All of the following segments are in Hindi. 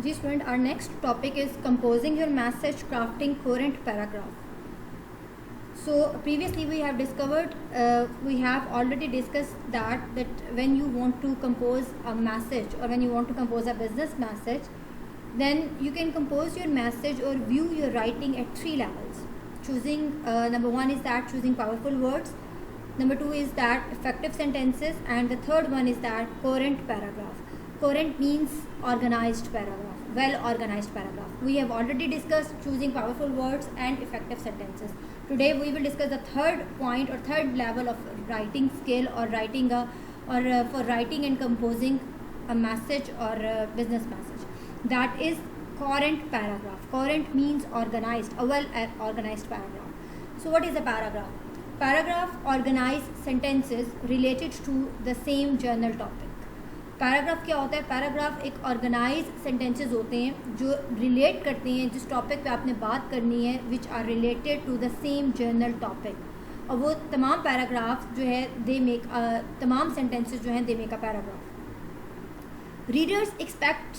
Ji student, our next topic is composing your message, crafting coherent paragraph. So previously we have discovered, we have already discussed that when you want to compose a message or when you want to compose a business message, then you can compose your message or view your writing at three levels. Choosing number one is that choosing powerful words, number two is that effective sentences, and the third one is that coherent paragraph. Coherent means organized paragraph, well organized paragraph. We have already discussed choosing powerful words and effective sentences. Today we will discuss the third point or third level of writing skill or for writing and composing a message or a business message. That is coherent paragraph. Coherent means organized, a well organized paragraph. So what is a paragraph? Paragraph organize sentences related to the same journal topic. Paragraph क्या होता है? पैराग्राफ एक ऑर्गेनाइज सेंटेंसेस होते हैं जो रिलेट करते हैं जिस टॉपिक पे आपने बात करनी है, which are related to the same general topic. और वो तमाम पैराग्राफ जो है तमाम सेंटेंसेस जो हैं they make a paragraph. Readers expect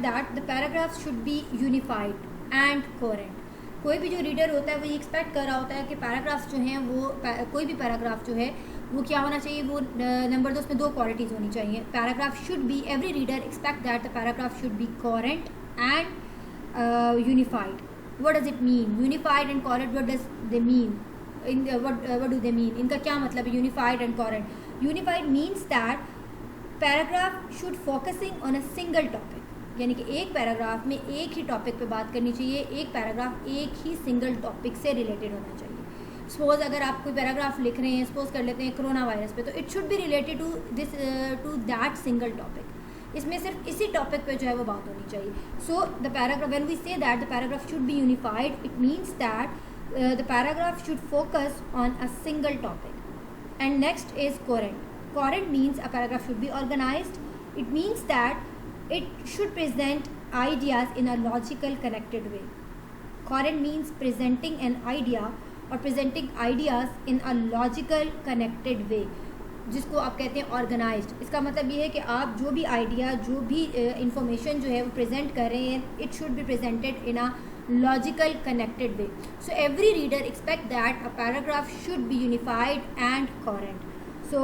that the paragraph should be unified and coherent. कोई भी जो रीडर होता है वो ये एक्सपेक्ट कर रहा होता है कि पैराग्राफ्स जो हैं वो कोई भी पैराग्राफ जो है वो क्या होना चाहिए, वो नंबर 2 उसमें दो क्वालिटीज़ होनी चाहिए. Paragraph should B, every reader expect that the paragraph should B coherent and unified. What does it mean? Unified and coherent, what does they mean? What do they mean? इनका क्या मतलब है unified and coherent? Unified means that paragraph should focusing on a single topic, यानी कि एक पैराग्राफ में एक ही टॉपिक पे बात करनी चाहिए. एक पैराग्राफ एक ही सिंगल टॉपिक से रिलेटेड होना चाहिए. सपोज अगर आप कोई पैराग्राफ लिख रहे हैं, सपोज कर लेते हैं कोरोना वायरस पे, तो it should be related to that single topic. इसमें सिर्फ इसी टॉपिक पे जो है वो बात होनी चाहिए. So the paragraph, when we say that the paragraph should be unified, it means that the paragraph should focus on a single topic. And next is coherent. Coherent means a paragraph should be organised. It means that it should present ideas in a logical connected way. Coherent means presenting an idea or presenting ideas in a logical connected way, जिसको आप कहते हैं ऑर्गेनाइज्ड. इसका मतलब ये है कि आप जो भी आइडिया, जो भी इंफॉर्मेशन जो है वो प्रेजेंट कर रहे हैं, it should be presented in a logical connected way. So every reader expect that a paragraph should be unified and coherent. So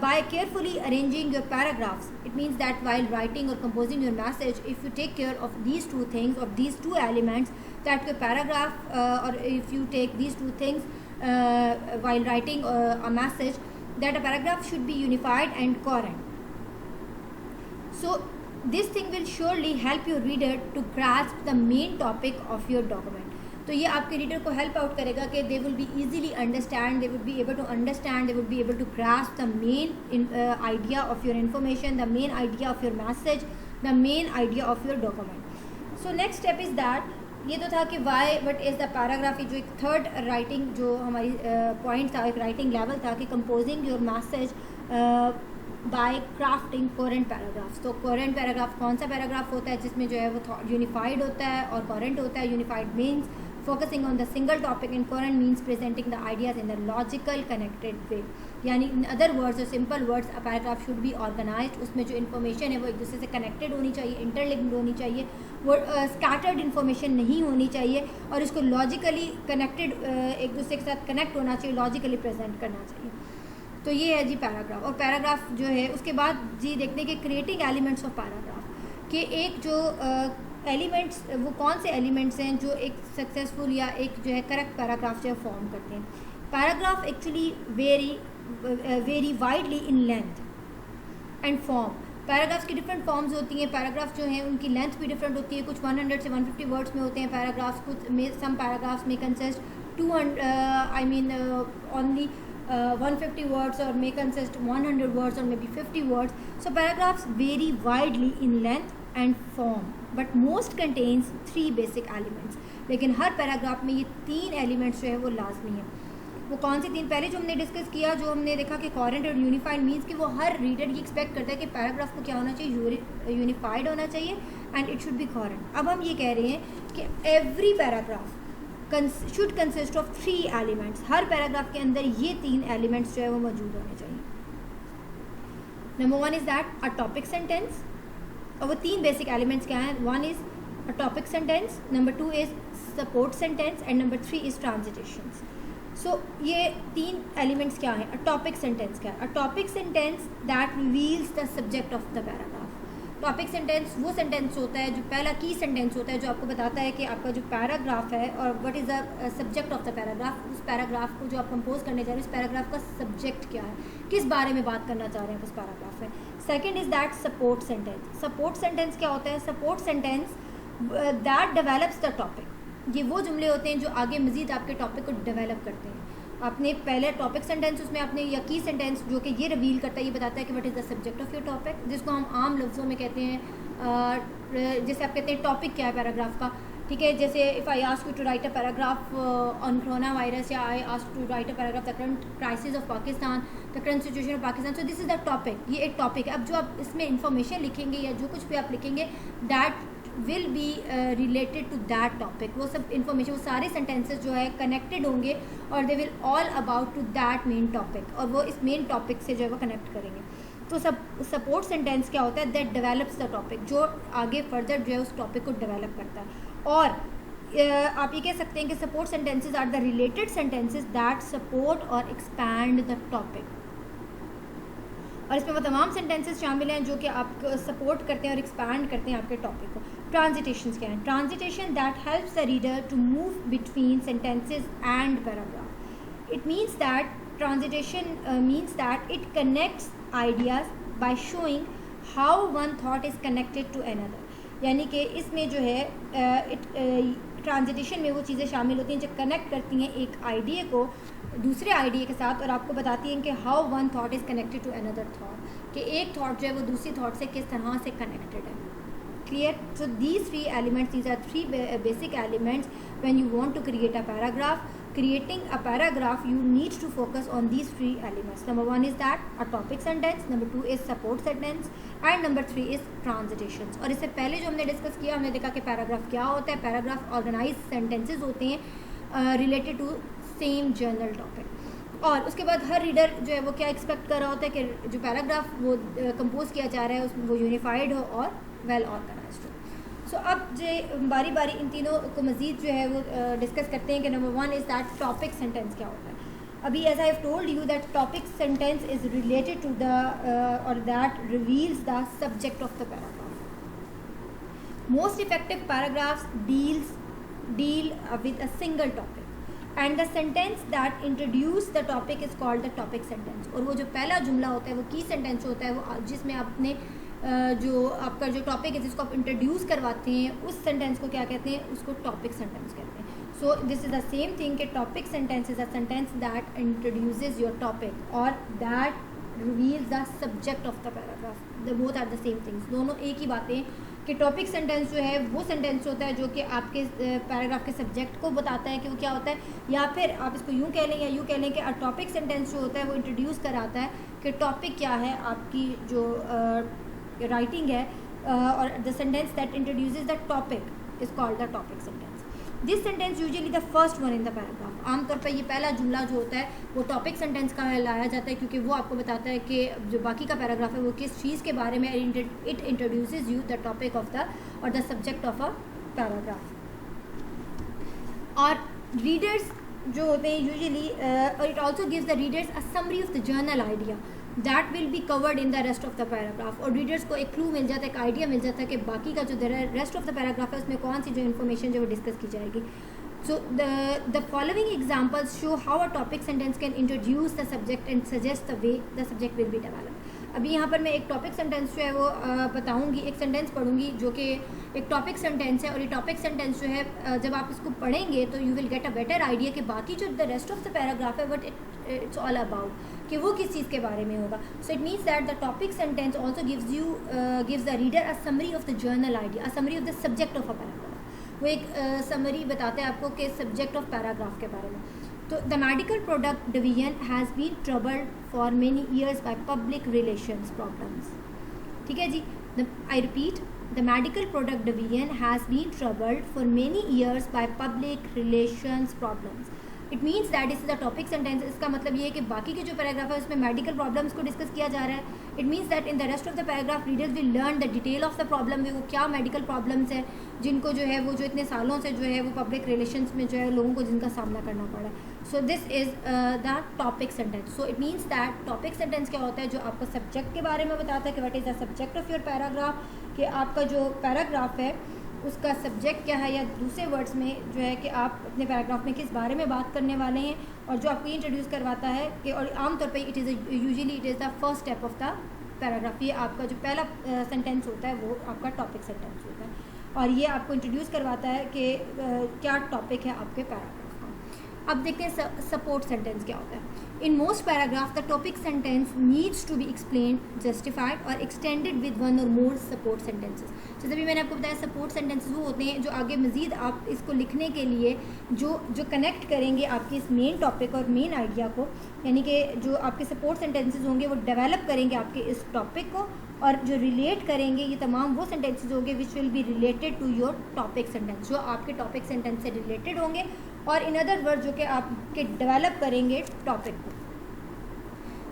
by carefully arranging your paragraphs, it means that while writing or composing your message, if you take care of these two things, of these two elements, that your paragraph or if you take these two things while writing a message, that a paragraph should be unified and coherent. So this thing will surely help your reader to grasp the main topic of your document. तो ये आपके रीडर को हेल्प आउट करेगा कि they will be easily understand, they will be able to understand, they will be able to grasp the main idea of your information, the main idea of your message, the main idea of your document. So next step is that, ये तो था कि why what is the paragraph. जो एक थर्ड राइटिंग जो हमारी पॉइंट था, एक राइटिंग लेवल था कि composing your message bye crafting coherent paragraphs. तो कोहेरेंट पैराग्राफ कौन सा पैराग्राफ होता है जिसमें जो है वो यूनिफाइड होता है और कोहेरेंट होता है. Unified means focusing on the single topic and coherent means presenting the ideas in a logical connected way. यानी in other words or simple words, a paragraph should be organized. उसमें जो information है वो एक दूसरे से connected होनी चाहिए, interlinked होनी चाहिए, वो scattered information नहीं होनी चाहिए, और इसको logically connected एक दूसरे के साथ connect होना चाहिए, logically present करना चाहिए. तो ये है जी पैराग्राफ. और पैराग्राफ जो है उसके बाद जी देखते हैं कि क्रिएटिंग एलिमेंट्स ऑफ पैराग्राफ, कि एक जो एलिमेंट्स, वो कौन से एलिमेंट्स हैं जो एक सक्सेसफुल या एक जो है करेक्ट पैराग्राफ जो है फॉर्म करते हैं. Paragraph actually very widely in length and form. Paragraphs की डिफरेंट फॉर्म्स होती हैं. पैराग्राफ जो हैं उनकी लेंथ भी डिफरेंट होती है. कुछ 100 से 150 वर्ड्स में होते हैं पैराग्राफ्स. कुछ में सम पैराग्राफ्स में consist 200 only 150 words or may consist 100 words or maybe 50 words. So paragraphs vary widely in length and form, but most contains 3 basic elements. लेकिन हर पैराग्राफ में ये 3 एलिमेंट्स जो है वो लाजमी है. वो कौन से 3? पहले जो हमने डिस्कस किया, जो हमने देखा कि कोहेरेंट और यूनिफाइड मीन्स कि वो हर रीडर ये एक्सपेक्ट करता है कि पैराग्राफ को क्या होना चाहिए, यूनिफाइड होना चाहिए and it should B coherent. अब हम ये कह रहे हैं कि every paragraph should consist of 3 elements. Her paragraph के अंदर ये 3 एलिमेंट्स जो है वो मौजूद होने चाहिए. Number 1 is that a topic sentence, और वो 3 बेसिक एलिमेंट्स क्या हैं? 1 is a topic sentence, number 2 is support sentence and number 3 is transitions. So ये 3 एलिमेंट्स क्या हैं? अ टॉपिक सेंटेंस क्या है? अ topic sentence that reveals the subject of the paragraph. Topic sentence वो सेंटेंस होता है जो पहला की सेंटेंस होता है जो आपको बताता है कि आपका जो पैराग्राफ है और what is the subject of the paragraph. उस पैराग्राफ को जो आप कंपोज करने जा रहे हैं उस पैराग्राफ का सब्जेक्ट क्या है, किस बारे में बात करना चाह रहे हैं उस पैराग्राफ में। Second is that support sentence. Support sentence क्या होता है? Support sentence that develops the topic. ये वो जुमले होते हैं जो आगे मज़ीद आपके टॉपिक को डेवलप करते हैं। आपने पहले टॉपिक सेंटेंस उसमें आपने या की सेंटेंस जो कि ये रिवील करता है, ये बताता है कि what is the subject of your topic, जिसको हम आम लफ्ज़ों में कहते हैं, जैसे आप कहते हैं टॉपिक क्या है पैराग्राफ का, ठीक है। जैसे if I ask you to write a paragraph on corona virus, या I ask to write a paragraph the current crisis of Pakistan, the current situation of Pakistan, so this is the topic. ये एक टॉपिक है। अब जो आप इसमें इंफॉर्मेशन लिखेंगे या जो कुछ भी आप लिखेंगे that will be related to that topic. वो सब इंफॉर्मेशन, वो सारे सेंटेंसेस जो है कनेक्टेड होंगे और they will all about to that main topic, और वो इस मेन टॉपिक से जो है वो कनेक्ट करेंगे। तो सपोर्ट सेंटेंस क्या होता है? दैट डेवलप्स द टॉपिक, जो आगे फर्दर जो है उस टॉपिक को डेवलप करता है। और आप ये कह सकते हैं कि support sentences are the related sentences that support और एक्सपैंड द टॉपिक। और इसमें वो तमाम सेंटेंसेस शामिल हैं जो कि आपको सपोर्ट करते हैं और एक्सपैंड करते हैं आपके टॉपिक को। ट्रांजिशंस क्या हैं? Transition that helps the reader to move between sentences and paragraph. It means that transition means that it connects ideas by showing how one thought is connected to another. यानी कि इसमें जो है ट्रांजिशन में वो चीज़ें शामिल होती हैं जो कनेक्ट करती हैं एक आइडिया को दूसरे आइडिया के साथ, और आपको बताती हैं कि how one thought is connected to another thought, कि एक थॉट जो है वो दूसरी थॉट से किस तरह से कनेक्टेड है। Clear? So these 3 elements, these are 3 basic elements when you want to create a paragraph. Creating a paragraph, you need to focus on these 3 elements. Number 1 is that a topic sentence, number 2 is support sentence, and number 3 is transitions. और इससे पहले जो हमने डिस्कस किया, हमने देखा कि पैराग्राफ क्या होता है। पैराग्राफ ऑर्गेनाइज सेंटेंसेज होते हैं related to same general topic. और उसके बाद हर रीडर जो है वो क्या एक्सपेक्ट कर रहा होता है कि जो पैराग्राफ वो कंपोज किया जा रहा है उसमें वो यूनिफाइड हो और वेल ऑर्गेनाइज्ड हो। सो अब जो बारी बारी इन तीनों को मज़ीद जो है वो डिस्कस करते हैं कि number 1 is that topic sentence क्या होता है। अभी as I have told you that topic sentence is related to the और that reveals the subject of the paragraph. Most effective paragraphs deal with a single topic and the sentence that introduce the topic is called the topic sentence. और वो जो पहला जुमला होता है वो की सेंटेंस होता है, वो जिसमें आपने जो आपका जो टॉपिक है जिसको आप इंट्रोड्यूस करवाते हैं उस सेंटेंस को क्या कहते हैं? उसको टॉपिक सेंटेंस कहते हैं। So this is the same thing कि topic sentence is a sentence that introduces your topic और that reveals the subject of the paragraph. The both are the same things, दोनों एक ही बातें कि टॉपिक सेंटेंस जो है वो सेंटेंस होता है जो कि आपके पैराग्राफ के सब्जेक्ट को बताता है कि वो क्या होता है, या फिर आप इसको यूँ कह लें या यूँ कह लें कि टॉपिक सेंटेंस जो होता है वो इंट्रोड्यूस कराता है कि टॉपिक क्या है आपकी जो राइटिंग है, और the sentence that introduces the topic is called the topic sentence. This sentence usually the first one in the paragraph. आमतौर पर ये पहला जुमला जो होता है वो टॉपिक सेंटेंस का लाया जाता है क्योंकि वो आपको बताता है कि जो बाकी का पैराग्राफ है वो किस चीज़ के बारे में, it introduces you the topic of the और the subject of a paragraph. और रीडर्स जो होते हैं यूजुअली, और it also gives the readers a summary of the general idea that will be covered in the rest of the paragraph. और रीडर्स को एक क्लू मिल जाता है, एक आइडिया मिल जाता है कि बाकी का जो रेस्ट ऑफ द पैराग्राफ है उसमें कौन सी जो इन्फॉर्मेशन जो वो डिस्कस की जाएगी। So the following examples show how a topic sentence can introduce the subject and suggest the way the subject will be develop. अभी यहाँ पर मैं एक टॉपिक सेंटेंस जो है वो बताऊँगी, एक सेंटेंस पढ़ूँगी जो कि एक टॉपिक सेंटेंस है, और ये टॉपिक सेंटेंस जो है जब आप इसको पढ़ेंगे तो you will get a better idea कि बाकी जो the rest of the paragraph है बट इट्स ऑल अबाउट कि वो किस चीज़ के बारे में होगा। So it means that the topic sentence also gives the reader a summary of the general idea, a summary of the subject of a paragraph. वो एक समरी बताते हैं आपको कि सब्जेक्ट ऑफ पैराग्राफ के बारे में। तो the medical product division has been troubled for many years by public relations problems. ठीक है जी, I repeat, the medical product division has been troubled for many years by public relations problems. It means that this is a topic sentence. इसका मतलब ये है कि बाकी के जो पैराग्राफ है उसमें मेडिकल प्रॉब्लम्स को डिस्कस किया जा रहा है। It means that in the rest of the paragraph readers will learn the detail of the problem में वो क्या मेडिकल प्रॉब्लम्स है जिनको जो है वो जो इतने सालों से जो है वो पब्लिक रिलेशंस में जो है लोगों को जिनका सामना करना पड़ा है। सो this is the topic sentence. So it means that topic sentence क्या होता है, जो आपको सब्जेक्ट के बारे में बताता है कि what is the subject of your paragraph, कि आपका जो पैराग्राफ है उसका सब्जेक्ट क्या है, या दूसरे वर्ड्स में जो है कि आप अपने पैराग्राफ में किस बारे में बात करने वाले हैं। और जो आपको इंट्रोड्यूस करवाता है कि, और आमतौर पे it is usually it is the first step of the paragraph. ये आपका जो पहला सेंटेंस होता है वो आपका टॉपिक सेंटेंस होता है, और ये आपको इंट्रोड्यूस करवाता है कि क्या टॉपिक है आपके पैराग्राफ का। अब देखते हैं सपोर्ट सेंटेंस क्या होता है। In most paragraph the topic sentence needs to be explained, justified और extended with one or more support sentences. जैसे भी मैंने आपको बताया, सपोर्ट सेंटेंसेस वो होते हैं जो आगे मजीद आप इसको लिखने के लिए जो कनेक्ट करेंगे आपके इस मेन टॉपिक और मेन आइडिया को, यानी कि जो आपके सपोर्ट सेंटेंसेस होंगे वो डेवलप करेंगे आपके इस टॉपिक को, और जो रिलेट करेंगे ये तमाम वो सेंटेंसेस होंगे which will be related to your topic sentence, जो आपके टॉपिक सेंटेंस से रिलेटेड होंगे, और इन अदर वर्ड जो कि आपके डेवलप करेंगे टॉपिक को।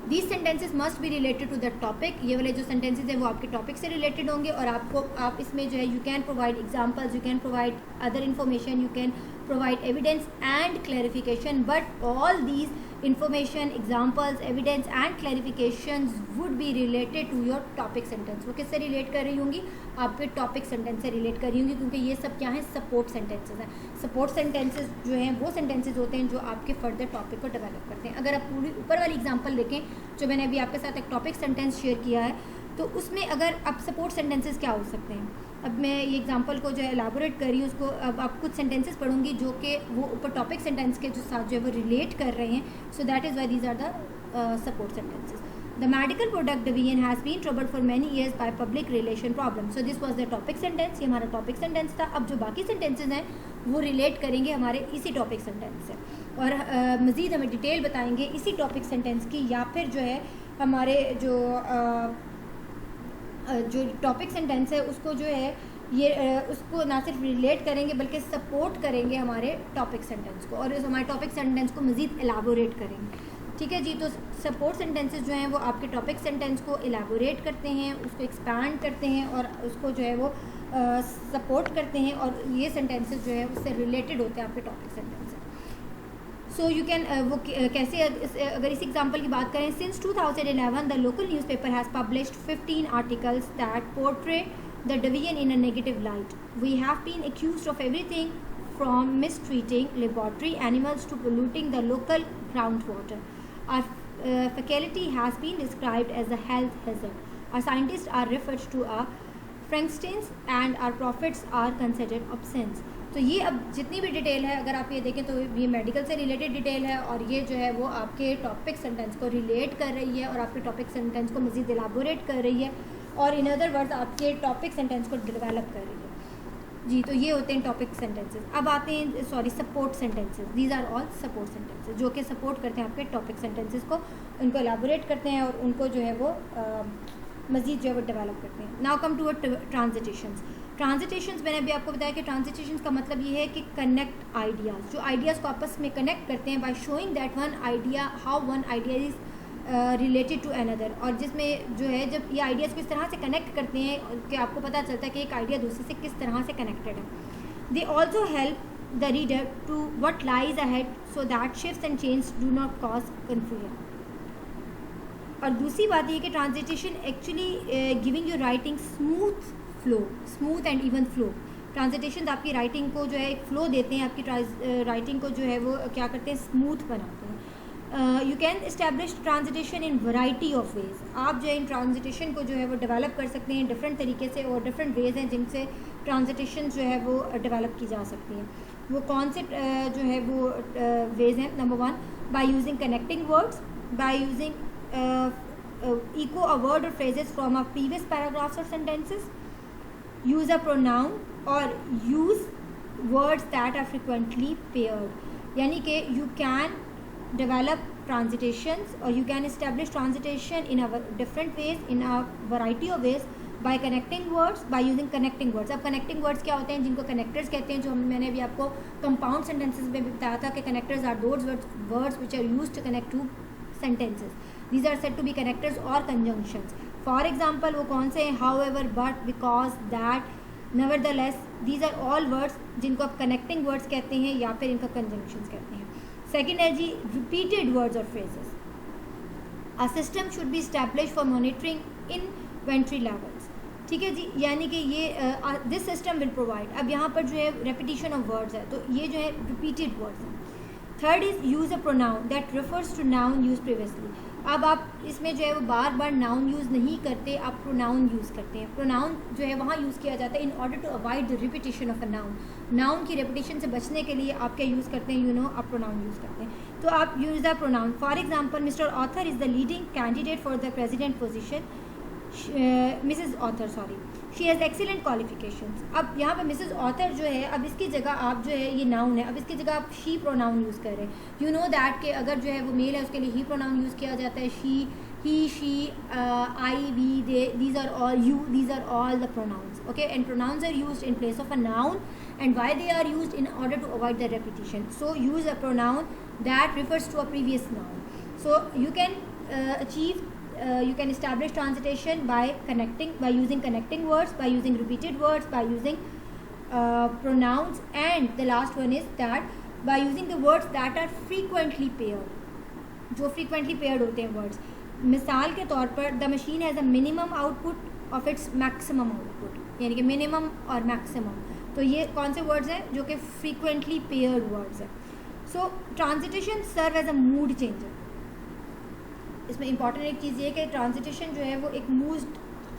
These sentences must be related to the topic. ये वाले जो सेंटेंसेज हैं वो आपके टॉपिक से रिलेटेड होंगे, और आप इसमें जो है you can provide examples, you can provide other information, you can provide evidence and clarification, but all these information, examples, evidence and clarifications would be related to your topic sentence। वो किससे रिलेट कर रही होंगी, आपके टॉपिक सेंटेंस से रिलेट कर रही होंगी, क्योंकि ये सब क्या है, सपोर्ट सेंटेंसेस हैं। सपोर्ट सेंटेंसेस जो हैं वो सेंटेंसेस होते हैं जो आपके फर्दर टॉपिक को डेवलप करते हैं। अगर आप पूरी ऊपर वाली एग्जांपल देखें जो मैंने अभी आपके साथ एक टॉपिक सेंटेंस शेयर किया है, तो उसमें अगर आप सपोर्ट सेंटेंसेस क्या हो सकते हैं, अब मैं ये एग्जांपल को जो है एलाबोरेट कर रही हूँ उसको, अब आप कुछ सेंटेंसेस पढ़ूंगी जो कि वो ऊपर टॉपिक सेंटेंस के जो साथ जो है वो रिलेट कर रहे हैं। So that is why these are the support sentences. The medical product division has been troubled for many years by public relation problem. So this was the topic sentence, ये हमारा टॉपिक सेंटेंस था। अब जो बाकी सेंटेंसेज हैं वो रिलेट करेंगे हमारे इसी टॉपिक सेंटेंस से, और मज़ीद हमें डिटेल बताएंगे इसी टॉपिक सेंटेंस की, या फिर जो है हमारे जो टॉपिक सेंटेंस है उसको जो है ये उसको ना सिर्फ रिलेट करेंगे बल्कि सपोर्ट करेंगे हमारे टॉपिक सेंटेंस को, और हमारे टॉपिक सेंटेंस को मज़ीद एलाबोरेट करेंगे। ठीक है जी। तो सपोर्ट सेंटेंसेस जो हैं वो आपके टॉपिक सेंटेंस को एलाबोरेट करते हैं, उसको एक्सपैंड करते हैं, और उसको जो है वो सपोर्ट करते हैं, और ये सेंटेंसेस जो है उससे रिलेटेड होते हैं आपके टॉपिक सेंटेंस से। सो यू कैन वो कैसे, अगर इस एग्जांपल की बात करें, since 2011 the local newspaper has published 15 articles that portray the division in a negative light. We have been accused of everything from mistreating laboratory animals to polluting the local groundwater. Our faculty has been described as a health hazard. Our scientists are referred to as Frankensteins and our profits are considered obscene. तो ये अब जितनी भी डिटेल है अगर आप ये देखें तो ये मेडिकल से रिलेटेड डिटेल है, और ये जो है वो आपके टॉपिक सेंटेंस को रिलेट कर रही है और आपके टॉपिक सेंटेंस को मज़ीद एलाबोरेट कर रही है, और इन अदर वर्ड्स आपके टॉपिक सेंटेंस को डेवलप कर रही है जी। तो ये होते हैं टॉपिक सेंटेंसेस। अब आते हैं support sentences. These are all support sentences जो कि सपोर्ट करते हैं आपके टॉपिक सेंटेंसेस को, उनको एलाबोरेट करते हैं और उनको जो है वो मज़ीद जो है वो डेवलप करते हैं। Now come to ट्रांजिटेशंस। ट्रांजिटेशंस मैंने अभी आपको बताया कि ट्रांजिटेशंस का मतलब ये है कि कनेक्ट आइडियाज़, जो आइडियाज़ को आपस में कनेक्ट करते हैं by showing that one idea how one idea is related to another, और जिसमें जो है जब ये आइडियाज़ को इस तरह से कनेक्ट करते हैं कि आपको पता चलता है कि एक आइडिया दूसरे से किस तरह से कनेक्टेड है। They also help the reader to what lies ahead so that shifts and change do not cause confusion. और दूसरी बात ये कि transition actually giving your writing smooth and even flow. Transition आपकी राइटिंग को जो है एक फ़्लो देते हैं, आपकी राइटिंग को जो है वो क्या करते हैं, स्मूथ बनाते हैं। You can establish transition in variety of ways. आप जो है इन ट्रांजिटेशन को जो है वो डेवलप कर सकते हैं डिफरेंट तरीके से, और डिफरेंट वेज हैं जिनसे ट्रांजिटेशन जो है वो डेवलप की जा सकती हैं। वो कौन से जो है वो वेज हैं? Number 1, bye using connecting words, by using echo a word or phrases from a previous paragraphs or sentences, use a pronoun or use words that are frequently paired. यानी कि you can develop transitions or you can establish transition in a different ways, in a variety of ways, bye connecting words, bye using connecting words. अब कनेक्टिंग वर्ड्स क्या होते हैं, जिनको कनेक्टर्स कहते हैं, जो मैंने अभी आपको कंपाउंड सेंटेंसेस में भी बताया था कि connectors are those words which are used to connect two sentences. These are said to be connectors और कंजंक्शंस। फॉर एग्जाम्पल वो कौन से हैं, however, but, because, that, nevertheless, these are all words जिनको आप कनेक्टिंग वर्ड्स कहते हैं या फिर इनका कंजंक्शंस कहते हैं। सेकेंड है जी रिपीटेड वर्ड्स और phrases. A system should be establish for monitoring inventory levels. ठीक है जी, यानी कि ये दिस सिस्टम विल प्रोवाइड। अब यहाँ पर जो है रेपिटेशन ऑफ वर्ड्स है, तो ये जो है रिपीटेड वर्ड्स हैं। Third is use a pronoun that refers to noun use previously. अब आप इसमें जो है वो बार बार नाउन यूज़ नहीं करते, आप प्रोनाउन यूज़ करते हैं। प्रोनाउन जो है वहाँ यूज़ किया जाता है in order to avoid the repetition of a noun. Noun की रेपिटेशन से बचने के लिए आप क्या यूज़ करते हैं, आप प्रोनाउन यूज़ करते हैं। तो आप use the pronoun. For example, Mr author is the leading candidate for the president position. Mrs author, sorry, she has excellent qualifications. अब यहाँ पर मिसेज ऑथर जो है, अब इसकी जगह आप जो है ये नाउन है, अब इसकी जगह आप शी प्रोनाउन यूज़ कर रहे हैं। यू नो दैट कि अगर जो है वो मेल है उसके लिए ही प्रोनाउन यूज़ किया जाता है। She, he, she, I, we, they, these are all, you, these are all the pronouns. Okay, and pronouns are used in place of a noun, and why they are used in order to avoid the repetition. So use a pronoun that refers to a previous noun. So you can you can establish transitation by using connecting words, by using repeated words, by using pronouns, and the last one is that by using the words that are frequently paired. जो frequently paired होते हैं words, मिसाल के तौर पर the machine has a minimum output of its maximum output, यानी कि minimum और maximum। तो ये कौन से वर्ड्स हैं जो कि फ्रीक्वेंटली पेयर्ड वर्ड्स हैं। So transition serve as a mood changer. इसमें इंपॉर्टेंट एक चीज़ ये कि ट्रांजिटेशन जो है वो एक मूड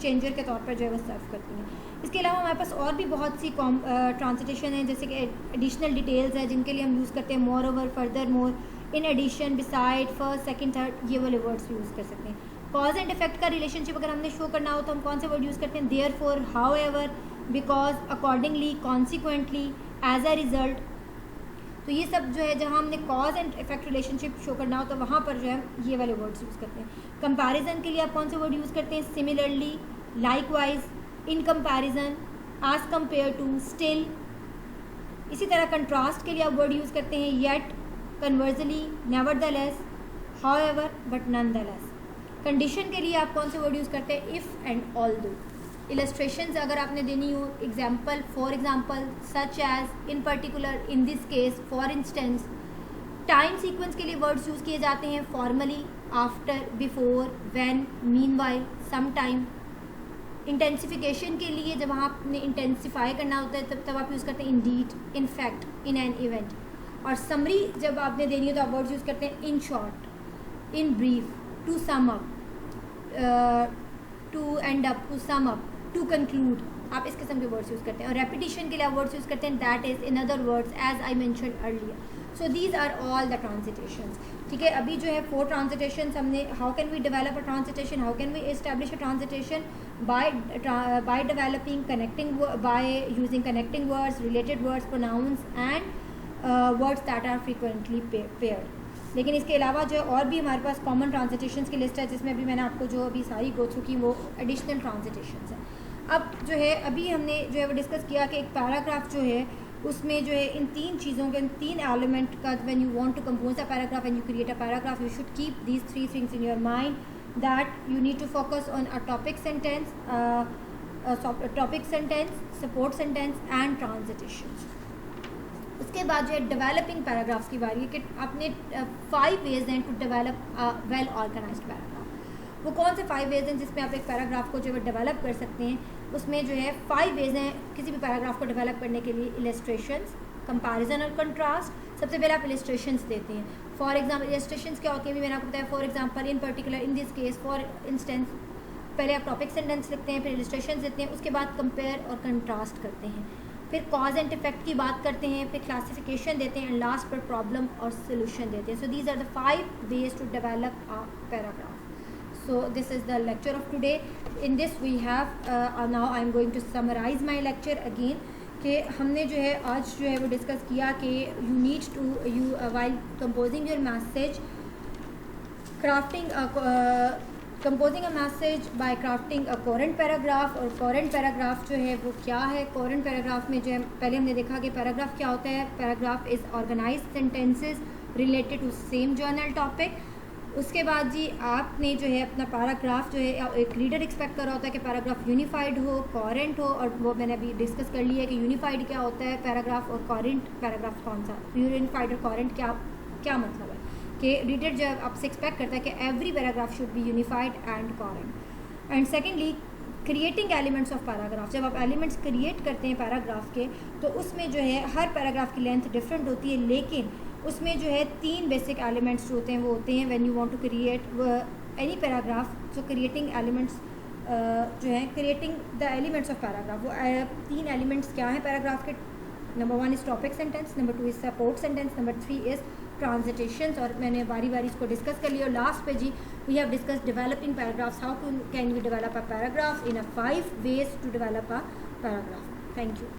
चेंजर के तौर पर जो है वो सर्व करती हैं। इसके अलावा हमारे पास और भी बहुत सी ट्रांजिटेशन हैं, जैसे कि एडिशनल डिटेल्स है जिनके लिए हम यूज़ करते हैं moreover, furthermore, in addition, beside, first, second, third, ये वाले वर्ड्स यूज़ कर सकते हैं। कॉज एंड इफेक्ट का रिलेशनशिप अगर हमने शो करना हो तो हम कौन से वर्ड यूज़ करते हैं, therefore, however, because, accordingly, consequently, as a result. तो ये सब जो है जहाँ हमने cause and effect relationship show करना हो तो वहाँ पर जो है ये वाले वर्ड्स यूज़ करते हैं। कंपैरिजन के लिए आप कौन से वर्ड यूज़ करते हैं, similarly, likewise, in comparison, as compare to, still. इसी तरह कंट्रास्ट के लिए आप वर्ड यूज़ करते हैं yet, conversely, nevertheless, however, but nonetheless. Condition के लिए आप कौन से वर्ड यूज़ करते हैं, इफ़ एंड ऑल्दो। इलस्ट्रेशंस अगर आपने देनी हो, example, for example, such as, in particular, in this case, for instance. Time sequence के लिए वर्ड्स यूज़ किए जाते हैं formerly, after, before, when, meanwhile, some time. Intensification के लिए जब आपने इंटेंसिफाई करना होता है तब आप यूज़ करते हैं Indeed, in fact, in an event. और समरी जब आपने देनी हो तो आप वर्ड्स यूज़ करते हैं in short, in brief, to sum up, to end up, to sum up, to conclude. आप इस किस्म के वर्ड्स यूज़ करते हैं। और रेपिटेशन के लिए आप वर्ड्स यूज़ करते हैं that is, in other words, as I mentioned earlier. So these are all the transitions. ठीक है, अभी जो है 4 ट्रांजिटेशंस हमने, how can we develop a transition, how can we establish a transition, by developing connecting, by using connecting words, related words, pronouns, and words that are frequently paired. लेकिन इसके अलावा जो है और भी हमारे पास कॉमन ट्रांजिटेशंस की लिस्ट है, जिसमें अभी मैंने आपको जो अभी सारी गो थ्रू की वो एडिशनल ट्रांजिटेशंस हैं। अब जो है अभी हमने जो है वो डिस्कस किया कि एक पैराग्राफ जो है उसमें जो है इन 3 चीज़ों के, इन 3 एलिमेंट का, when you want to compose a paragraph, when you create a paragraph, you should keep these 3 things in your mind, that you need to focus on a topic sentence, support sentence and transitions. उसके बाद जो है डेवलपिंग पैराग्राफ्स की बारी है कि आपने 5 वेज हैं to develop a well organised paragraph. वो कौन से 5 वेज हैं जिसमें आप एक पैराग्राफ को जो है डेवलप कर सकते हैं। उसमें जो है 5 वेज हैं किसी भी पैराग्राफ को डेवलप करने के लिए। इलस्ट्रेशंस, कंपैरिजन और कंट्रास्ट। सबसे पहले आप इलस्ट्रेशंस देते हैं। फॉर एग्जाम्पल, इलस्ट्रेशंस क्या होती है अभी मैंने आपको बताया, for example, in particular, in this case, for instance. पहले आप टॉपिक सेंटेंस लिखते हैं, फिर इलस्ट्रेशंस देते हैं, उसके बाद कंपेयर और कंट्रास्ट करते हैं, फिर कॉज एंड इफेक्ट की बात करते हैं, फिर क्लासिफिकेशन देते हैं, एंड लास्ट पर प्रॉब्लम और सोल्यूशन देते हैं। So these are the 5 ways to develop a paragraph. So this is the lecture of today. In this we have now I am going to summarize my lecture again कि हमने जो है आज जो है वो डिस्कस किया कि you need to while composing your message, crafting composing a message bye crafting a coherent paragraph. और कोरेंट पैराग्राफ जो है वो क्या है? कोरेंट पैराग्राफ में जो है पहले हमने देखा कि पैराग्राफ क्या होता है। Paragraph is organise sentences related to same general topic. उसके बाद जी आपने जो है अपना पैराग्राफ जो है एक रीडर एक्सपेक्ट कर रहा होता है कि पैराग्राफ यूनिफाइड हो, कोरेंट हो, और वो मैंने अभी डिस्कस कर लिया है कि यूनिफाइड क्या होता है पैराग्राफ और कोरेंट पैराग्राफ कौन सा, यूनिफाइड और कोरेंट क्या मतलब है कि रीडर जब आपसे एक्सपेक्ट करता है कि every paragraph should be unified and coherent. And secondly creating elements of paragraph. जब आप एलिमेंट्स क्रिएट करते हैं पैराग्राफ के तो उसमें जो है हर पैराग्राफ की लेंथ डिफरेंट होती है, लेकिन उसमें जो है 3 बेसिक एलिमेंट्स जो होते हैं वो होते हैं when you want to create any paragraph. जो क्रिएटिंग एलिमेंट्स जो है creating the elements of paragraph, वो 3 एलिमेंट्स क्या हैं पैराग्राफ के? Number 1 is topic sentence, number 2 is support sentence, number 3 is transitions. और मैंने बारी बारी इसको डिस्कस कर लिया। और लास्ट पे जी we have discuss developing paragraphs, how can we develop a paragraph in a 5 ways to develop a paragraph. Thank you.